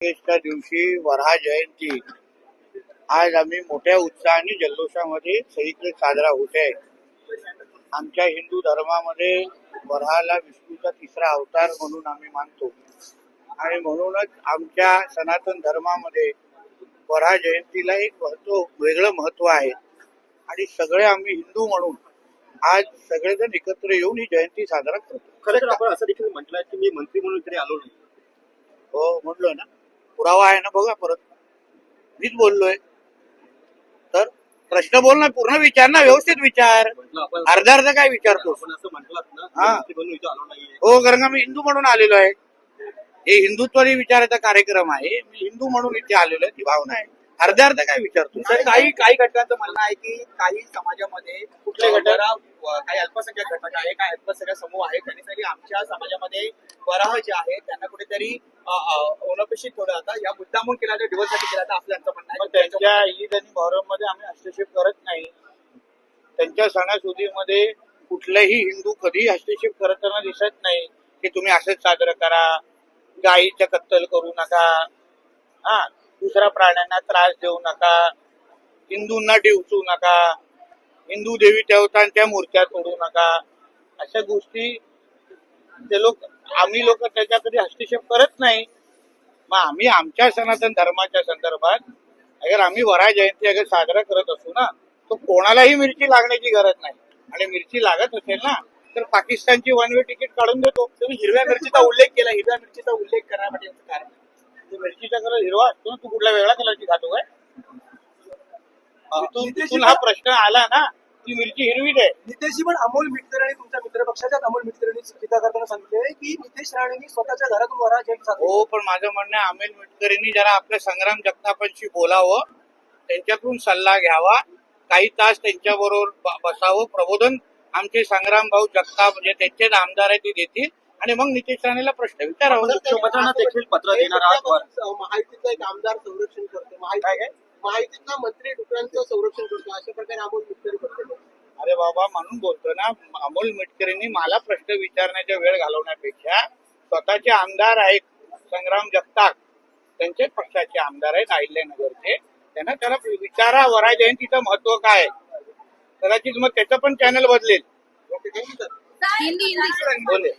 च्या दिवशी वराह जयंती आज आम्ही मोठ्या उत्साहाने जल्लोषामध्ये सगळीकडे साजरा होत आहे. आमच्या हिंदू धर्मामध्ये वराहाला विष्णूचा तिसरा अवतार म्हणून आम्ही मानतो आणि म्हणूनच आमच्या सनातन धर्मामध्ये वराह जयंतीला एक वेगळं महत्व आहे आणि सगळे आम्ही हिंदू म्हणून आज सगळेजण एकत्र येऊन ही जयंती साजरा करतो. खरं तर आपण असं देखील म्हटलंय की मी मंत्री म्हणून इकडे आलो नाही. हो म्हणलोय ना, पुरावा आहे ना, बघा परत मीच बोललोय. तर प्रश्न बोल ना, पूर्ण विचार ना, व्यवस्थित विचार. अर्धा अर्धा काय विचारतो? आपण असं म्हटलं ना, हा. मंत्री म्हणून इथे आलो नाहीये. हो, कारण का मी हिंदू म्हणून आलेलो आहे. हे हिंदुत्वादी विचाराचा कार्यक्रम आहे. मी हिंदू म्हणून इथे आलेलो आहे, ती भावना आहे. अर्ध्या अर्धा काय विचारतो? तर काही घटकांचं म्हणणं आहे की काही समाजामध्ये कुठले घटक? काही अल्पसंख्याक घटक आहे, काही अल्पसंख्याक समूह आहे, त्यांनी तरी आमच्या समाजामध्ये वराह जे आहे त्यांना कुठेतरी अनपेक्षित ठेवलं जातं. या मुद्दामून केला जातो, दिवससाठी केला जातं असं त्यांचं म्हणणं पण आहे. त्यांच्या ईद आणि मोहरम मध्ये आम्ही हस्तक्षेप करत नाही. त्यांच्या सणासुदीमध्ये कुठलाही हिंदू कधीही हस्तक्षेप करताना दिसत नाही की तुम्ही असंच साजरं करा, गायीचं कत्तल करू नका, हा, दुसऱ्या प्राण्यांना त्रास देऊ नका, हिंदूंना डिवचू नका, हिंदू देवी देवतांच्या मूर्त्या तोडू नका, अशा गोष्टी ते लोक, आम्ही लोक त्याच्या कधी हस्तक्षेप करत नाही. मग आम्ही आमच्या सनातन धर्माच्या संदर्भात अगर आम्ही वराह जयंती अगर साजरा करत असू ना, तो कोणालाही मिरची लागण्याची गरज नाही. आणि मिरची लागत असेल ना तर पाकिस्तानची वन वे तिकीट काढून देतो. तुम्ही हिरव्या मिरचीचा उल्लेख केला, हिरव्या मिरचीचा उल्लेख करण्यासाठी याचं कारण आहे. मिरचीचा कलर हिरवा असतो ना, तू कुठला वेगळा कलरची खातो काय? तिथून हा प्रश्न आला ना, ती मिरची हिरवीच आहे. नितेशजी, पण अमोल मिटकर आणि तुमच्या मित्रपक्षाच्याच अमोल मिटकरांनी टीका करताना सांगितले की नितेश राणेंनी स्वतःच्या घरातून वराह जयंती साजरी. हो, पण माझं म्हणणं आहे, अमोल मिटकरींनी जरा आपल्या संग्राम जगतापांशी बोलावं, त्यांच्याकडून सल्ला घ्यावा, काही तास त्यांच्याबरोबर बसावं, प्रबोधन आमचे संग्राम भाऊ जगताप म्हणजे त्यांचेच आमदार आहे ते देतील आणि मग नितेश राणेला प्रश्न विचारावा. मुख्यमंत्र्यांना देखील पत्र देणार आहात. माहितीचं एक आमदार संरक्षण करतो, माहितीचा मंत्री डुकरांचं संरक्षण करतो, अशा प्रकारे अमोल मिटकरी करतो. अरे बाबा, म्हणून बोलतो ना, अमोल मिटकरींनी मला प्रश्न विचारण्याचा वेळ घालवण्यापेक्षा स्वतःचे आमदार आहेत संग्राम जगताप, त्यांच्याच पक्षाचे आमदार आहेत अहिल्यानगरचे, त्याला विचारा वराह जयंतीचं महत्व काय. कदाचित मग त्याचं पण चॅनल बदलेल. Okay, thank you sir. बोले.